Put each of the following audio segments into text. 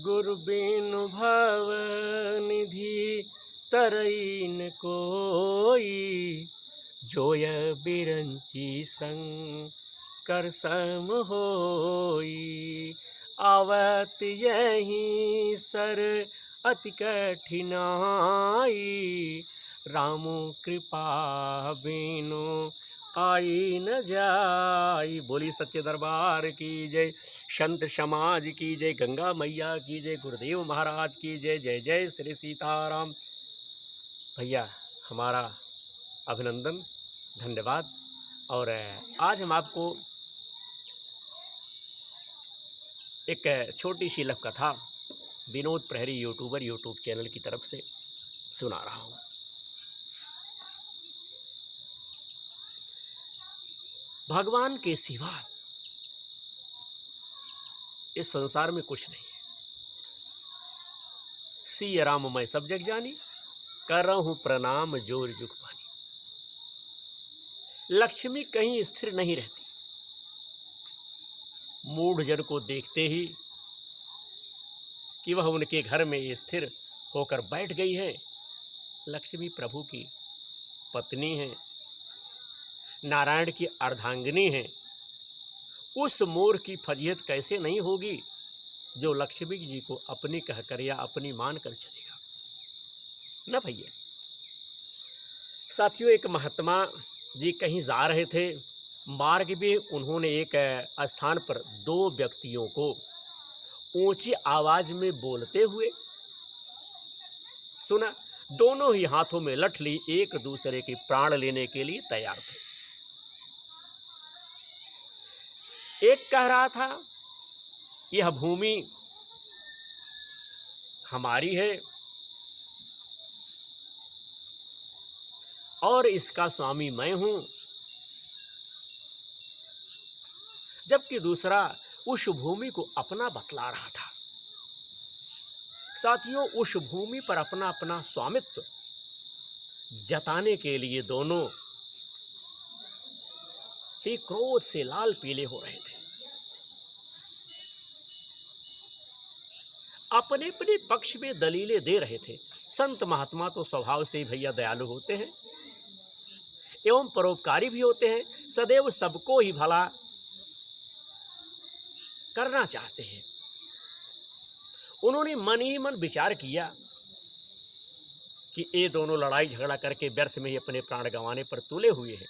गुरु बिनु भव निधि तरई न कोई, जोय बिरंची संकर सम होई। आवत यहीं सर अति कठिनाई, रामो कृपा बिनु आई न जाई। बोली सच्चे दरबार की जय, संत समाज की जय, गंगा मैया की जय, गुरुदेव महाराज की जय। जय जय श्री सीताराम। भैया हमारा अभिनंदन, धन्यवाद। और आज हम आपको एक छोटी सी लघु कथा विनोद प्रहरी यूट्यूब चैनल की तरफ से सुना रहा हूँ। भगवान के सिवा इस संसार में कुछ नहीं है। सिय राम मैं सब जग जानी, करहूं प्रणाम जोर जुग पानी। लक्ष्मी कहीं स्थिर नहीं रहती। मूढ़ जन को देखते ही कि वह उनके घर में स्थिर होकर बैठ गई है। लक्ष्मी प्रभु की पत्नी है, नारायण की अर्धांगिनी है। उस मोर की फजीहत कैसे नहीं होगी जो लक्ष्मी जी को अपनी कहकर या अपनी मान कर चलेगा ना भैया। साथियों, एक महात्मा जी कहीं जा रहे थे। मार्ग में उन्होंने एक स्थान पर दो व्यक्तियों को ऊंची आवाज में बोलते हुए सुना। दोनों ही हाथों में लठली एक दूसरे के प्राण लेने के लिए तैयार थे। एक कह रहा था यह भूमि हमारी है और इसका स्वामी मैं हूं, जबकि दूसरा उस भूमि को अपना बतला रहा था। साथियों, उस भूमि पर अपना अपना स्वामित्व जताने के लिए दोनों ही क्रोध से लाल पीले हो रहे थे। अपने अपने पक्ष में दलीलें दे रहे थे। संत महात्मा तो स्वभाव से ही भैया दयालु होते हैं एवं परोपकारी भी होते हैं। सदैव सबको ही भला करना चाहते हैं। उन्होंने मन ही मन विचार किया कि ये दोनों लड़ाई झगड़ा करके व्यर्थ में ही अपने प्राण गंवाने पर तुले हुए हैं।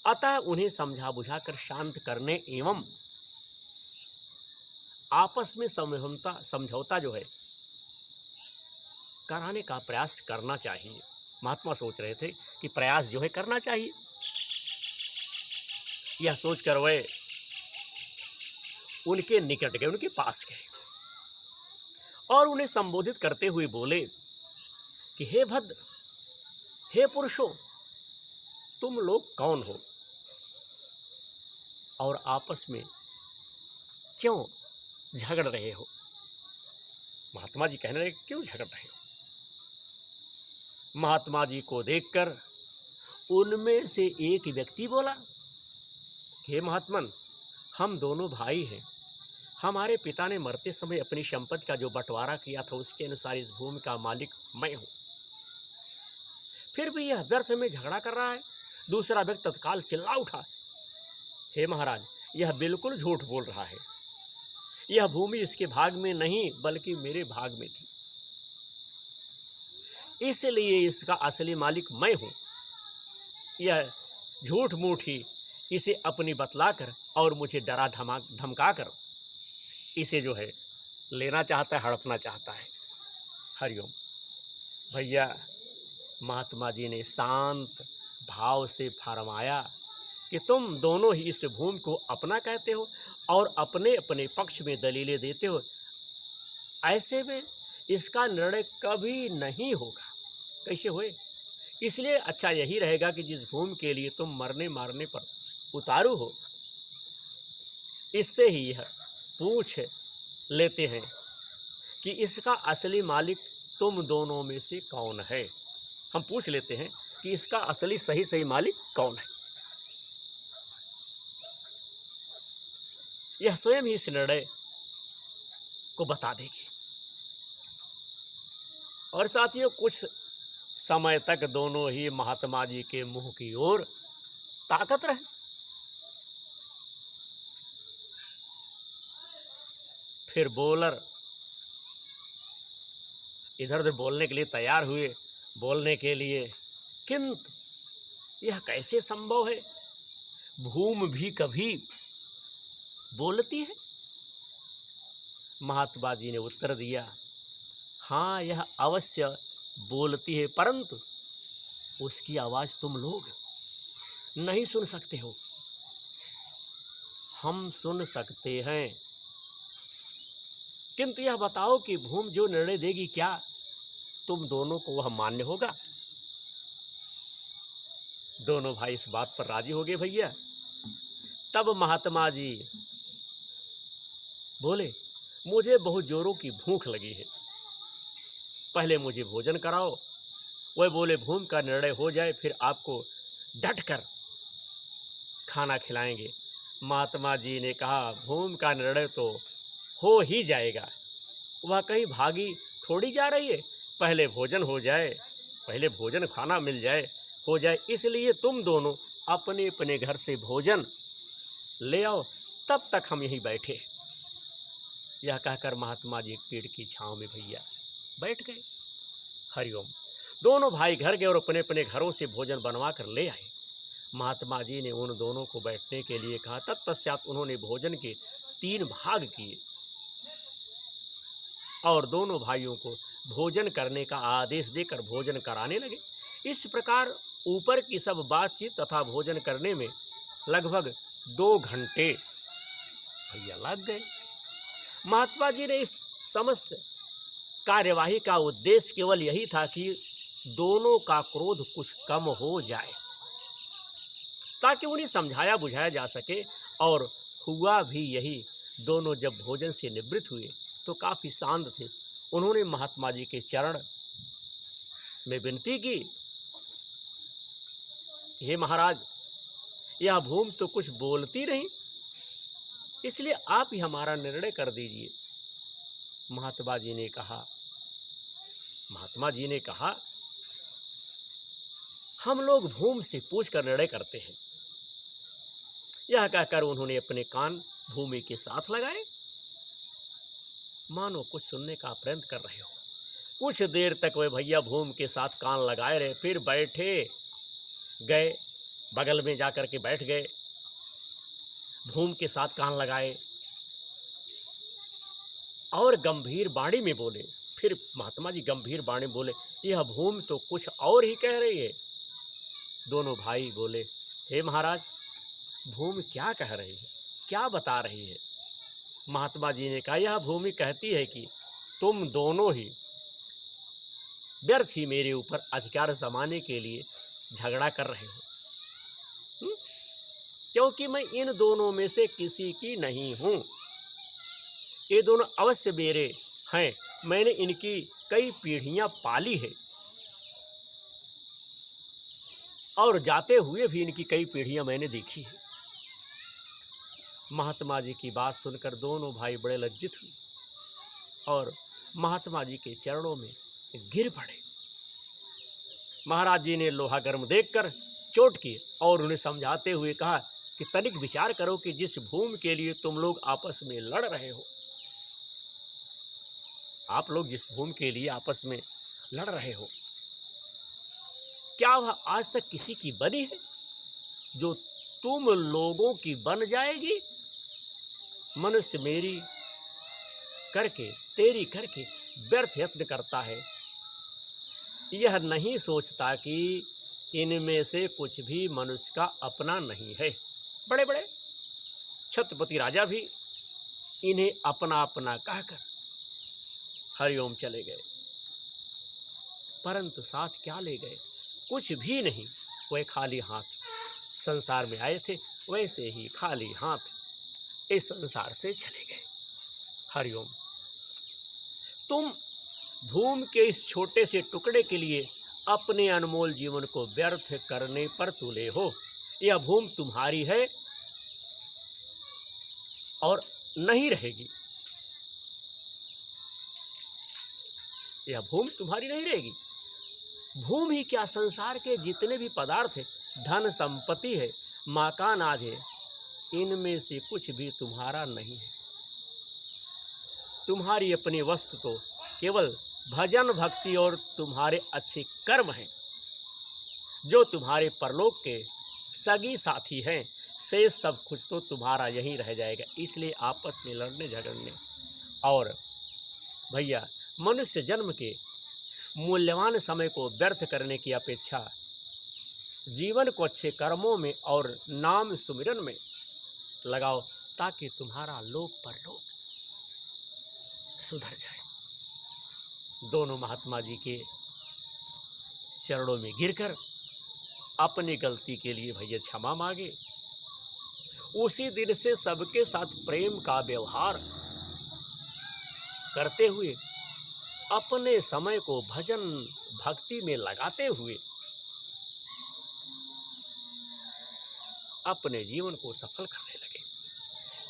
अतः उन्हें समझा बुझाकर शांत करने एवं आपस में समझौता जो है कराने का प्रयास करना चाहिए। महात्मा सोच रहे थे कि प्रयास जो है करना चाहिए। यह सोचकर वे उनके निकट गए, उनके पास गए और उन्हें संबोधित करते हुए बोले कि हे भद्र, हे पुरुषों, तुम लोग कौन हो और आपस में क्यों झगड़ रहे हो? महात्मा जी कहने लगे, क्यों झगड़ रहे हो? महात्मा जी को देखकर उनमें से एक व्यक्ति बोला, हे महात्मन, हम दोनों भाई हैं। हमारे पिता ने मरते समय अपनी संपत्ति का जो बंटवारा किया था उसके अनुसार इस भूमि का मालिक मैं हूं। फिर भी यह व्यर्थ में झगड़ा कर रहा है। दूसरा व्यक्ति तत्काल चिल्ला उठा, हे महाराज, यह बिल्कुल झूठ बोल रहा है। यह भूमि इसके भाग में नहीं बल्कि मेरे भाग में थी, इसलिए इसका असली मालिक मैं हूं। यह झूठ मूठ ही इसे अपनी बतलाकर और मुझे डरा धमका कर इसे जो है लेना चाहता है, हड़पना चाहता है। हरिओम। भैया, महात्मा जी ने शांत भाव से फरमाया कि तुम दोनों ही इस भूमि को अपना कहते हो और अपने अपने पक्ष में दलीलें देते हो। ऐसे में इसका निर्णय कभी नहीं होगा। कैसे होए? इसलिए अच्छा यही रहेगा कि जिस भूमि के लिए तुम मरने मारने पर उतारू हो, इससे ही यह पूछ लेते हैं कि इसका असली मालिक तुम दोनों में से कौन है। हम पूछ लेते हैं कि इसका असली सही मालिक कौन है। यह स्वयं ही इस निर्णय को बता देगी। और साथियों, कुछ समय तक दोनों ही महात्मा जी के मुंह की ओर ताकत रहे। फिर बॉलर इधर उधर बोलने के लिए तैयार हुए, बोलने के लिए, किंतु यह कैसे संभव है? भूमि भी कभी बोलती है? महात्मा जी ने उत्तर दिया, हाँ, यह अवश्य बोलती है, परंतु उसकी आवाज तुम लोग नहीं सुन सकते हो। हम सुन सकते हैं। किंतु यह बताओ कि भूमि जो निर्णय देगी, क्या तुम दोनों को वह मान्य होगा? दोनों भाई इस बात पर राजी हो गए भैया। तब महात्मा जी बोले, मुझे बहुत जोरों की भूख लगी है, पहले मुझे भोजन कराओ। वह बोले, भूमि का निर्णय हो जाए फिर आपको डटकर खाना खिलाएंगे। महात्मा जी ने कहा, भूमि का निर्णय तो हो ही जाएगा, वह कहीं भागी थोड़ी जा रही है। पहले भोजन हो जाए, पहले भोजन खाना मिल जाए, हो जाए, इसलिए तुम दोनों अपने अपने घर से भोजन ले आओ, तब तक हम यहीं बैठे। यह कहकर महात्मा जी एक पेड़ की छांव में भैया बैठ गए। हरिओम। दोनों भाई घर गए और अपने अपने घरों से भोजन बनवा कर ले आए। महात्मा जी ने उन दोनों को बैठने के लिए कहा। तत्पश्चात उन्होंने भोजन के 3 भाग किए और दोनों भाइयों को भोजन करने का आदेश देकर भोजन कराने लगे। इस प्रकार ऊपर की सब बातचीत तथा भोजन करने में लगभग 2 घंटे भैया लग गए। महात्मा जी ने इस समस्त कार्यवाही का उद्देश्य केवल यही था कि दोनों का क्रोध कुछ कम हो जाए, ताकि उन्हें समझाया बुझाया जा सके। और हुआ भी यही। दोनों जब भोजन से निवृत्त हुए तो काफ़ी शांत थे। उन्होंने महात्मा जी के चरण में विनती की, हे महाराज, यह भूमि तो कुछ बोलती नहीं, इसलिए आप ही हमारा निर्णय कर दीजिए। महात्मा जी ने कहा, हम लोग भूमि से पूछकर निर्णय करते हैं। यह कहकर उन्होंने अपने कान भूमि के साथ लगाए, मानो कुछ सुनने का प्रयत्न कर रहे हो। कुछ देर तक वे भैया भूमि के साथ कान लगाए रहे, फिर बैठे गए, बगल में जाकर के बैठ गए, भूमि के साथ कान लगाए और गंभीर वाणी में बोले। फिर महात्मा जी गंभीर वाणी में बोले, यह भूमि तो कुछ और ही कह रही है। दोनों भाई बोले, हे महाराज, भूमि क्या कह रही है, क्या बता रही है? महात्मा जी ने कहा, यह भूमि कहती है कि तुम दोनों ही व्यर्थ ही मेरे ऊपर अधिकार जमाने के लिए झगड़ा कर रहे हो, क्योंकि मैं इन दोनों में से किसी की नहीं हूं। ये दोनों अवश्य मेरे हैं, मैंने इनकी कई पीढ़ियां पाली है और जाते हुए भी इनकी कई पीढ़ियां मैंने देखी है। महात्मा जी की बात सुनकर दोनों भाई बड़े लज्जित हुए और महात्मा जी के चरणों में गिर पड़े। महाराज जी ने लोहा गर्म देखकर चोट की और उन्हें समझाते हुए कहा कि तनिक विचार करो कि जिस भूमि के लिए तुम लोग आपस में लड़ रहे हो, आप लोग जिस भूमि के लिए आपस में लड़ रहे हो, क्या वह आज तक किसी की बनी है जो तुम लोगों की बन जाएगी? मनुष्य मेरी करके तेरी करके व्यर्थ यत्न करता है, यह नहीं सोचता कि इनमें से कुछ भी मनुष्य का अपना नहीं है। बड़े बड़े छत्रपति राजा भी इन्हें अपना अपना कहकर हरिओम चले गए, परंतु साथ क्या ले गए? कुछ भी नहीं। वह खाली हाथ संसार में आए थे, वैसे ही खाली हाथ इस संसार से चले गए। हरिओम। तुम भूमि के इस छोटे से टुकड़े के लिए अपने अनमोल जीवन को व्यर्थ करने पर तुले हो। यह भूमि तुम्हारी है और नहीं रहेगी। यह भूमि तुम्हारी नहीं रहेगी। भूमि ही क्या, संसार के जितने भी पदार्थ है, धन संपत्ति है, मकान आदि है, इनमें से कुछ भी तुम्हारा नहीं है। तुम्हारी अपनी वस्तु तो केवल भजन भक्ति और तुम्हारे अच्छे कर्म हैं, जो तुम्हारे परलोक के सगी साथी हैं। शेष सब कुछ तो तुम्हारा यहीं रह जाएगा। इसलिए आपस में लड़ने झगड़ने और भैया मनुष्य जन्म के मूल्यवान समय को व्यर्थ करने की अपेक्षा जीवन को अच्छे कर्मों में और नाम सुमिरन में लगाओ, ताकि तुम्हारा लोक परलोक सुधर जाए। दोनों महात्मा जी के चरणों में गिरकर अपनी गलती के लिए भैया क्षमा मांगे। उसी दिन से सबके साथ प्रेम का व्यवहार करते हुए, अपने समय को भजन भक्ति में लगाते हुए अपने जीवन को सफल करने लगे।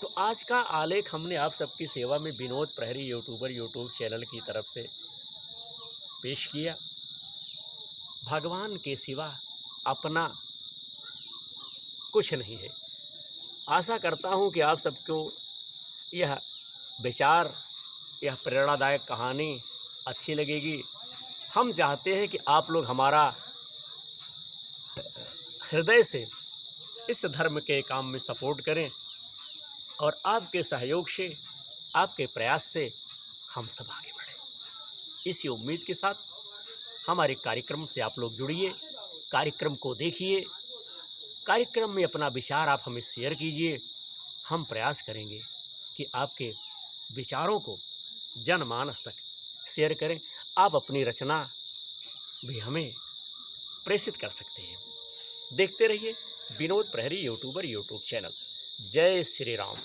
तो आज का आलेख हमने आप सबकी सेवा में विनोद प्रहरी यूट्यूब चैनल की तरफ से पेश किया। भगवान के सिवा अपना कुछ नहीं है। आशा करता हूं कि आप सबको यह विचार, यह प्रेरणादायक कहानी अच्छी लगेगी। हम चाहते हैं कि आप लोग हमारा हृदय से इस धर्म के काम में सपोर्ट करें, और आपके सहयोग से, आपके प्रयास से हम सब आगे बढ़ें। इसी उम्मीद के साथ हमारे कार्यक्रम से आप लोग जुड़िए, कार्यक्रम को देखिए, कार्यक्रम में अपना विचार आप हमें शेयर कीजिए। हम प्रयास करेंगे कि आपके विचारों को जनमानस तक शेयर करें। आप अपनी रचना भी हमें प्रेषित कर सकते हैं। देखते रहिए विनोद प्रहरी यूट्यूब चैनल। जय श्री राम।